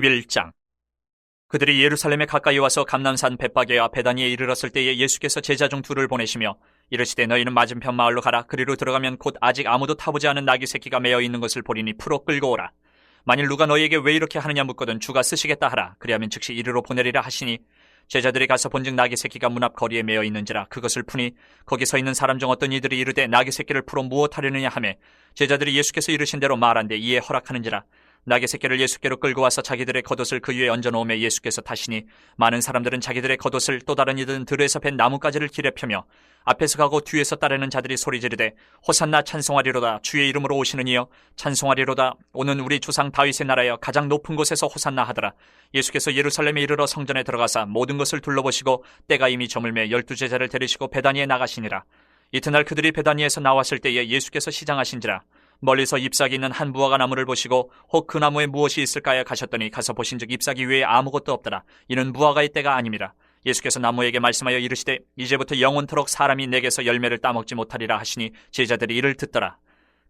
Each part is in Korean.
11장. 그들이 예루살렘에 가까이 와서 감람산 벳바게와 베다니에 이르렀을 때에 예수께서 제자 중 둘을 보내시며 이르시되 너희는 맞은편 마을로 가라. 그리로 들어가면 곧 아직 아무도 타보지 않은 나귀 새끼가 매어 있는 것을 보리니 풀어 끌고 오라. 만일 누가 너희에게 왜 이렇게 하느냐 묻거든 주가 쓰시겠다 하라. 그리하면 즉시 이리로 보내리라 하시니 제자들이 가서 본즉 나귀 새끼가 문 앞 거리에 매어 있는지라. 그것을 푸니 거기 서 있는 사람 중 어떤 이들이 이르되 나귀 새끼를 풀어 무엇하려느냐 하매 제자들이 예수께서 이르신 대로 말한데 이에 허락하는지라. 나귀 새끼를 예수께로 끌고 와서 자기들의 겉옷을 그 위에 얹어놓으며 예수께서 타시니 많은 사람들은 자기들의 겉옷을 또 다른 이들은 들에서 벤 나뭇가지를 길에 펴며 앞에서 가고 뒤에서 따르는 자들이 소리 지르되 호산나 찬송하리로다. 주의 이름으로 오시는 이여 찬송하리로다. 오는 우리 조상 다윗의 나라여 가장 높은 곳에서 호산나 하더라. 예수께서 예루살렘에 이르러 성전에 들어가사 모든 것을 둘러보시고 때가 이미 저물매 12제자를 데리시고 베다니에 나가시니라. 이튿날 그들이 베다니에서 나왔을 때에 예수께서 시장하신지라. 멀리서 잎사귀 있는 한 무화과 나무를 보시고 혹 그 나무에 무엇이 있을까요 가셨더니 가서 보신즉 잎사귀 외에 아무것도 없더라. 이는 무화과의 때가 아님이라. 예수께서 나무에게 말씀하여 이르시되 이제부터 영원토록 사람이 내게서 열매를 따먹지 못하리라 하시니 제자들이 이를 듣더라.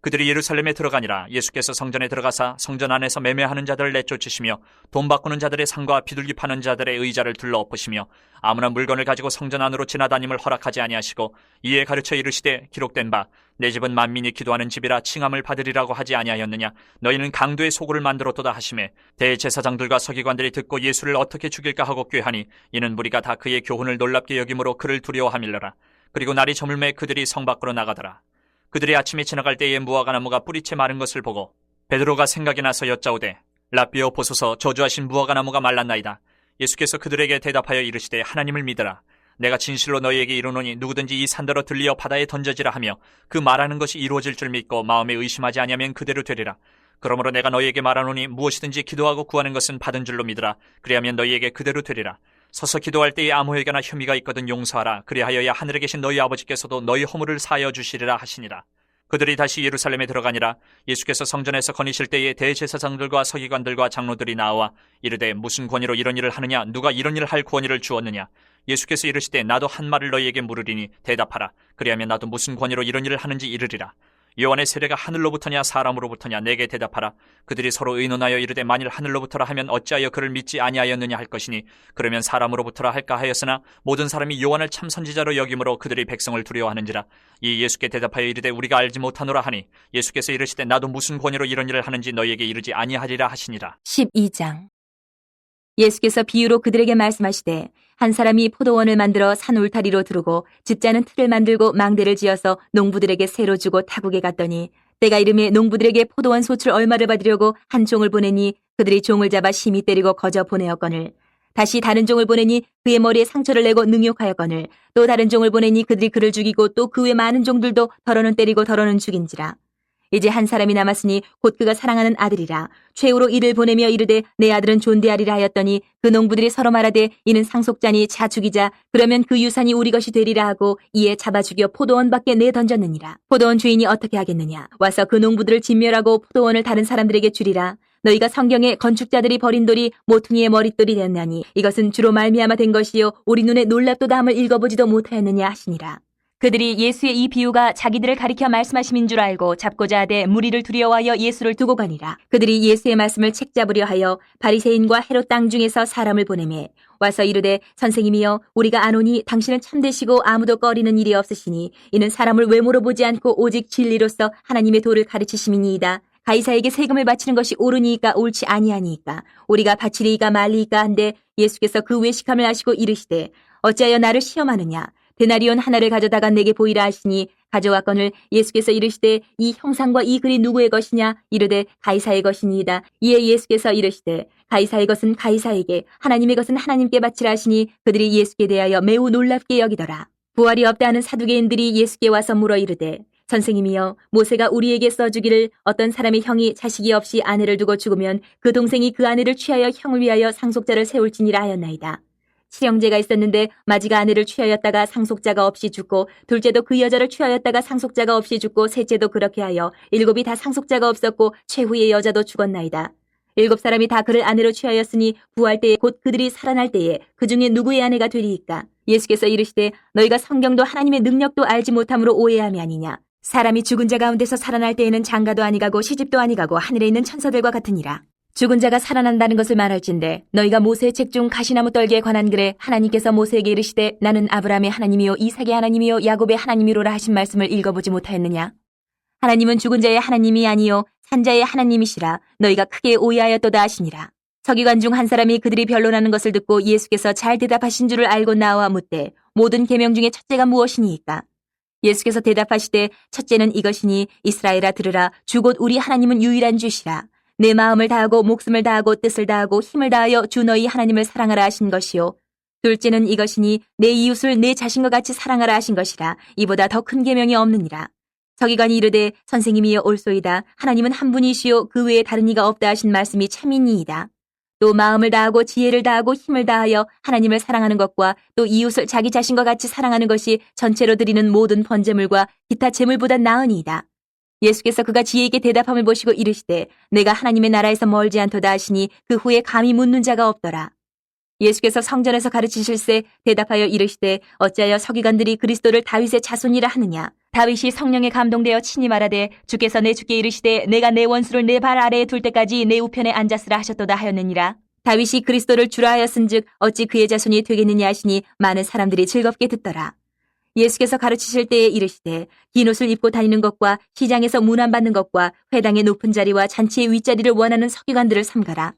그들이 예루살렘에 들어가니라. 예수께서 성전에 들어가사 성전 안에서 매매하는 자들을 내쫓으시며 돈 바꾸는 자들의 상과 비둘기 파는 자들의 의자를 둘러 엎으시며 아무나 물건을 가지고 성전 안으로 지나다님을 허락하지 아니하시고 이에 가르쳐 이르시되 기록된 바 내 집은 만민이 기도하는 집이라 칭함을 받으리라고 하지 아니하였느냐. 너희는 강도의 소굴을 만들었도다 하시매 대제사장들과 서기관들이 듣고 예수를 어떻게 죽일까 하고 꾀하니 이는 무리가 다 그의 교훈을 놀랍게 여김으로 그를 두려워함일러라. 그리고 날이 저물매 그들이 성 밖으로 나가더라. 그들이 아침에 지나갈 때에 무화과 나무가 뿌리채 마른 것을 보고 베드로가 생각이 나서 여짜오되 라삐여 보소서 저주하신 무화과 나무가 말랐나이다. 예수께서 그들에게 대답하여 이르시되 하나님을 믿으라. 내가 진실로 너희에게 이르노니 누구든지 이 산더러 들리어 바다에 던져지라 하며 그 말하는 것이 이루어질 줄 믿고 마음에 의심하지 아니하면 그대로 되리라. 그러므로 내가 너희에게 말하노니 무엇이든지 기도하고 구하는 것은 받은 줄로 믿으라. 그리하면 너희에게 그대로 되리라. 서서 기도할 때에 아무에게나 혐의가 있거든 용서하라. 그리하여야 하늘에 계신 너희 아버지께서도 너희 허물을 사하여 주시리라 하시니라. 그들이 다시 예루살렘에 들어가니라. 예수께서 성전에서 거니실 때에 대제사장들과 서기관들과 장로들이 나와 이르되 무슨 권위로 이런 일을 하느냐. 누가 이런 일을 할 권위를 주었느냐. 예수께서 이르시되 나도 한 말을 너희에게 물으리니 대답하라. 그리하면 나도 무슨 권위로 이런 일을 하는지 이르리라. 요한의 세례가 하늘로부터냐 사람으로부터냐 내게 대답하라. 그들이 서로 의논하여 이르되 만일 하늘로부터라 하면 어찌하여 그를 믿지 아니하였느냐 할 것이니 그러면 사람으로부터라 할까 하였으나 모든 사람이 요한을 참 선지자로 여김으로 그들이 백성을 두려워하는지라. 이 예수께 대답하여 이르되 우리가 알지 못하노라 하니 예수께서 이르시되 나도 무슨 권위로 이런 일을 하는지 너희에게 이르지 아니하리라 하시니라. 12장. 예수께서 비유로 그들에게 말씀하시되 한 사람이 포도원을 만들어 산 울타리로 두르고 집자는 틀을 만들고 망대를 지어서 농부들에게 새로 주고 타국에 갔더니 때가 이름에 농부들에게 포도원 소출 얼마를 받으려고 한 종을 보내니 그들이 종을 잡아 심히 때리고 거저 보내었거늘 다시 다른 종을 보내니 그의 머리에 상처를 내고 능욕하였거늘 또 다른 종을 보내니 그들이 그를 죽이고 또 그 외 많은 종들도 더러는 때리고 더러는 죽인지라. 이제 한 사람이 남았으니 곧 그가 사랑하는 아들이라. 최후로 이를 보내며 이르되 내 아들은 존대하리라 하였더니 그 농부들이 서로 말하되 이는 상속자니 자 죽이자. 그러면 그 유산이 우리 것이 되리라 하고 이에 잡아 죽여 포도원 밖에 내던졌느니라. 포도원 주인이 어떻게 하겠느냐. 와서 그 농부들을 진멸하고 포도원을 다른 사람들에게 주리라. 너희가 성경에 건축자들이 버린 돌이 모퉁이의 머릿돌이 되었나니 이것은 주로 말미암아 된 것이요 우리 눈에 놀랍도다 함을 읽어보지도 못하였느냐 하시니라. 그들이 예수의 이 비유가 자기들을 가리켜 말씀하심인 줄 알고 잡고자 하되 무리를 두려워하여 예수를 두고 가니라. 그들이 예수의 말씀을 책잡으려 하여 바리새인과 헤롯 땅 중에서 사람을 보내매 와서 이르되 선생님이여 우리가 아노니 당신은 참되시고 아무도 꺼리는 일이 없으시니 이는 사람을 외모로 보지 않고 오직 진리로서 하나님의 도를 가르치심이니이다. 가이사에게 세금을 바치는 것이 옳으니이까 옳지 아니하니이까 우리가 바치리이까 말리이까 한데 예수께서 그 외식함을 아시고 이르시되 어찌하여 나를 시험하느냐. 데나리온 하나를 가져다가 내게 보이라 하시니 가져왔거늘 예수께서 이르시되 이 형상과 이 글이 누구의 것이냐. 이르되 가이사의 것이니이다. 이에 예수께서 이르시되 가이사의 것은 가이사에게 하나님의 것은 하나님께 바치라 하시니 그들이 예수께 대하여 매우 놀랍게 여기더라. 부활이 없다 하는 사두개인들이 예수께 와서 물어 이르되 선생님이여 모세가 우리에게 써주기를 어떤 사람의 형이 자식이 없이 아내를 두고 죽으면 그 동생이 그 아내를 취하여 형을 위하여 상속자를 세울지니라 하였나이다. 칠형제가 있었는데 마지가 아내를 취하였다가 상속자가 없이 죽고 둘째도 그 여자를 취하였다가 상속자가 없이 죽고 셋째도 그렇게 하여 일곱이 다 상속자가 없었고 최후의 여자도 죽었나이다. 일곱 사람이 다 그를 아내로 취하였으니 부활 때에 곧 그들이 살아날 때에 그 중에 누구의 아내가 되리이까. 예수께서 이르시되 너희가 성경도 하나님의 능력도 알지 못함으로 오해함이 아니냐. 사람이 죽은 자 가운데서 살아날 때에는 장가도 아니가고 시집도 아니가고 하늘에 있는 천사들과 같으니라. 죽은 자가 살아난다는 것을 말할진대 너희가 모세의 책 중 가시나무 떨기에 관한 글에 하나님께서 모세에게 이르시되 나는 아브라함의 하나님이요 이삭의 하나님이요 야곱의 하나님이로라 하신 말씀을 읽어보지 못하였느냐. 하나님은 죽은 자의 하나님이 아니요 산자의 하나님이시라 너희가 크게 오해하였도다 하시니라. 서기관 중 한 사람이 그들이 변론하는 것을 듣고 예수께서 잘 대답하신 줄을 알고 나와 묻되 모든 계명 중에 첫째가 무엇이니이까. 예수께서 대답하시되 첫째는 이것이니 이스라엘아 들으라 주 곧 우리 하나님은 유일한 주시라. 내 마음을 다하고 목숨을 다하고 뜻을 다하고 힘을 다하여 주 너희 하나님을 사랑하라 하신 것이요. 둘째는 이것이니 내 이웃을 내 자신과 같이 사랑하라 하신 것이라. 이보다 더 큰 계명이 없느니라. 서기관이 이르되 선생님이여 옳소이다. 하나님은 한 분이시요 그 외에 다른 이가 없다 하신 말씀이 참이니이다. 또 마음을 다하고 지혜를 다하고 힘을 다하여 하나님을 사랑하는 것과 또 이웃을 자기 자신과 같이 사랑하는 것이 전체로 드리는 모든 번제물과 기타 제물보다 나으니이다. 예수께서 그가 지혜 있게 대답함을 보시고 이르시되 내가 하나님의 나라에서 멀지 않도다 하시니 그 후에 감히 묻는 자가 없더라. 예수께서 성전에서 가르치실세 대답하여 이르시되 어찌하여 서기관들이 그리스도를 다윗의 자손이라 하느냐. 다윗이 성령에 감동되어 친히 말하되 주께서 내 주께 이르시되 내가 내 원수를 내 발 아래에 둘 때까지 내 우편에 앉았으라 하셨도다 하였느니라. 다윗이 그리스도를 주라 하였은즉 어찌 그의 자손이 되겠느냐 하시니 많은 사람들이 즐겁게 듣더라. 예수께서 가르치실 때에 이르시되 긴 옷을 입고 다니는 것과 시장에서 문안받는 것과 회당의 높은 자리와 잔치의 윗자리를 원하는 서기관들을 삼가라.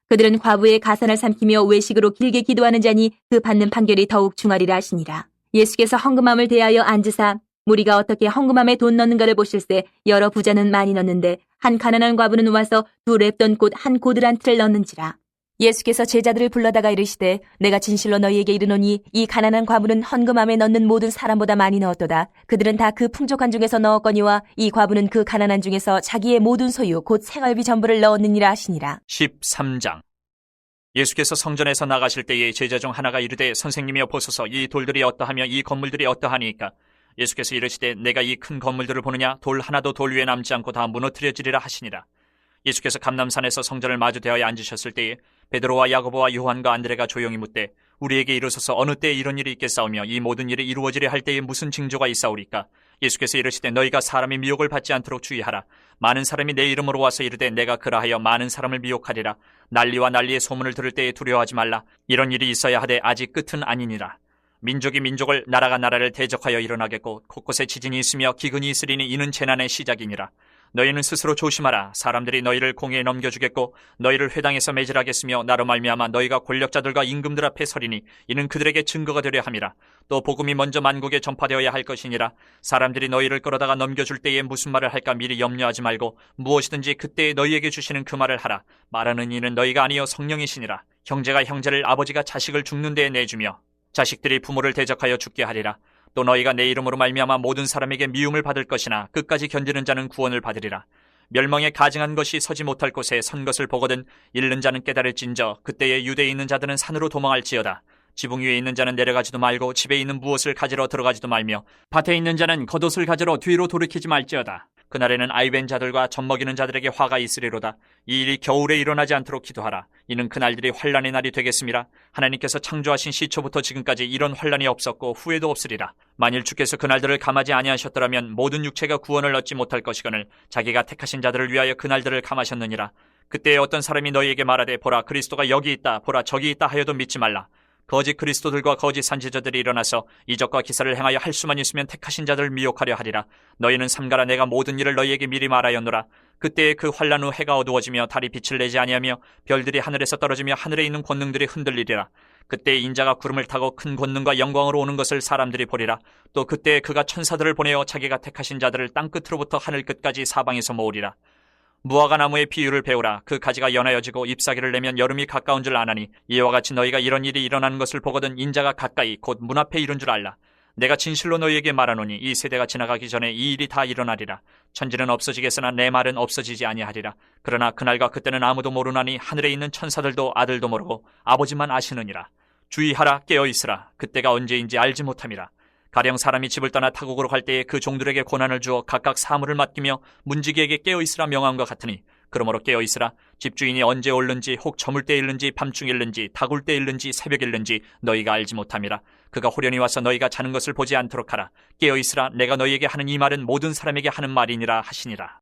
그들은 과부의 가산을 삼키며 외식으로 길게 기도하는 자니 그 받는 판결이 더욱 중하리라 하시니라. 예수께서 헌금함을 대하여 앉으사 무리가 어떻게 헌금함에 돈 넣는가를 보실세 여러 부자는 많이 넣는데 한 가난한 과부는 와서 2렙돈 곧 한 고들 한 틀을 넣는지라. 예수께서 제자들을 불러다가 이르시되 내가 진실로 너희에게 이르노니 이 가난한 과부는 헌금함에 넣는 모든 사람보다 많이 넣었도다. 그들은 다 그 풍족한 중에서 넣었거니와 이 과부는 그 가난한 중에서 자기의 모든 소유 곧 생활비 전부를 넣었느니라 하시니라. 13장. 예수께서 성전에서 나가실 때에 제자 중 하나가 이르되 선생님이여 보소서 이 돌들이 어떠하며 이 건물들이 어떠하니까. 예수께서 이르시되 내가 이 큰 건물들을 보느냐 돌 하나도 돌 위에 남지 않고 다 무너뜨려지리라 하시니라. 예수께서 감람산에서 성전을 마주 대하여 앉으셨을 때에 베드로와 야고보와 요한과 안드레가 조용히 묻되 우리에게 이르소서 어느 때에 이런 일이 있겠사오며 이 모든 일이 이루어지려 할 때에 무슨 징조가 있사오리까. 예수께서 이르시되 너희가 사람의 미혹을 받지 않도록 주의하라. 많은 사람이 내 이름으로 와서 이르되 내가 그라하여 많은 사람을 미혹하리라. 난리와 난리의 소문을 들을 때에 두려워하지 말라. 이런 일이 있어야 하되 아직 끝은 아니니라. 민족이 민족을 나라가 나라를 대적하여 일어나겠고 곳곳에 지진이 있으며 기근이 있으리니 이는 재난의 시작이니라. 너희는 스스로 조심하라. 사람들이 너희를 공회에 넘겨주겠고 너희를 회당에서 매질하겠으며 나로 말미암아 너희가 권력자들과 임금들 앞에 서리니 이는 그들에게 증거가 되려 함이라. 또 복음이 먼저 만국에 전파되어야 할 것이니라. 사람들이 너희를 끌어다가 넘겨줄 때에 무슨 말을 할까 미리 염려하지 말고 무엇이든지 그때에 너희에게 주시는 그 말을 하라. 말하는 이는 너희가 아니요 성령이시니라. 형제가 형제를 아버지가 자식을 죽는 데에 내주며 자식들이 부모를 대적하여 죽게 하리라. 또 너희가 내 이름으로 말미암아 모든 사람에게 미움을 받을 것이나 끝까지 견디는 자는 구원을 받으리라. 멸망에 가증한 것이 서지 못할 곳에 선 것을 보거든 잃는 자는 깨달을진저 그때에 유대에 있는 자들은 산으로 도망할지어다. 지붕 위에 있는 자는 내려가지도 말고 집에 있는 무엇을 가지러 들어가지도 말며 밭에 있는 자는 겉옷을 가지러 뒤로 돌이키지 말지어다. 그날에는 아이벤 자들과 젖먹이는 자들에게 화가 있으리로다. 이 일이 겨울에 일어나지 않도록 기도하라. 이는 그날들이 환난의 날이 되겠음이라. 하나님께서 창조하신 시초부터 지금까지 이런 환난이 없었고 후에도 없으리라. 만일 주께서 그날들을 감하지 아니하셨더라면 모든 육체가 구원을 얻지 못할 것이거늘 자기가 택하신 자들을 위하여 그날들을 감하셨느니라. 그때에 어떤 사람이 너희에게 말하되 보라 그리스도가 여기 있다 보라 저기 있다 하여도 믿지 말라. 거짓 그리스도들과 거짓 선지자들이 일어나서 이적과 기사를 행하여 할 수만 있으면 택하신 자들을 미혹하려 하리라. 너희는 삼가라. 내가 모든 일을 너희에게 미리 말하였노라. 그때에 그 환난 후 해가 어두워지며 달이 빛을 내지 아니하며 별들이 하늘에서 떨어지며 하늘에 있는 권능들이 흔들리리라. 그때 인자가 구름을 타고 큰 권능과 영광으로 오는 것을 사람들이 보리라. 또 그때에 그가 천사들을 보내어 자기가 택하신 자들을 땅 끝으로부터 하늘 끝까지 사방에서 모으리라. 무화과 나무의 비유를 배우라. 그 가지가 연하여지고 잎사귀를 내면 여름이 가까운 줄 아나니 이와 같이 너희가 이런 일이 일어나는 것을 보거든 인자가 가까이 곧 문 앞에 이른 줄 알라. 내가 진실로 너희에게 말하노니 이 세대가 지나가기 전에 이 일이 다 일어나리라. 천지는 없어지겠으나 내 말은 없어지지 아니하리라. 그러나 그날과 그때는 아무도 모르나니 하늘에 있는 천사들도 아들도 모르고 아버지만 아시느니라. 주의하라. 깨어있으라. 그때가 언제인지 알지 못함이라. 가령 사람이 집을 떠나 타국으로 갈 때에 그 종들에게 고난을 주어 각각 사물을 맡기며 문지기에게 깨어있으라 명함과 같으니 그러므로 깨어있으라. 집주인이 언제 올는지 혹 저물 때 일는지 밤중 일는지 다굴 때 일는지 새벽 일는지 너희가 알지 못함이라. 그가 호련히 와서 너희가 자는 것을 보지 않도록 하라. 깨어있으라. 내가 너희에게 하는 이 말은 모든 사람에게 하는 말이니라 하시니라.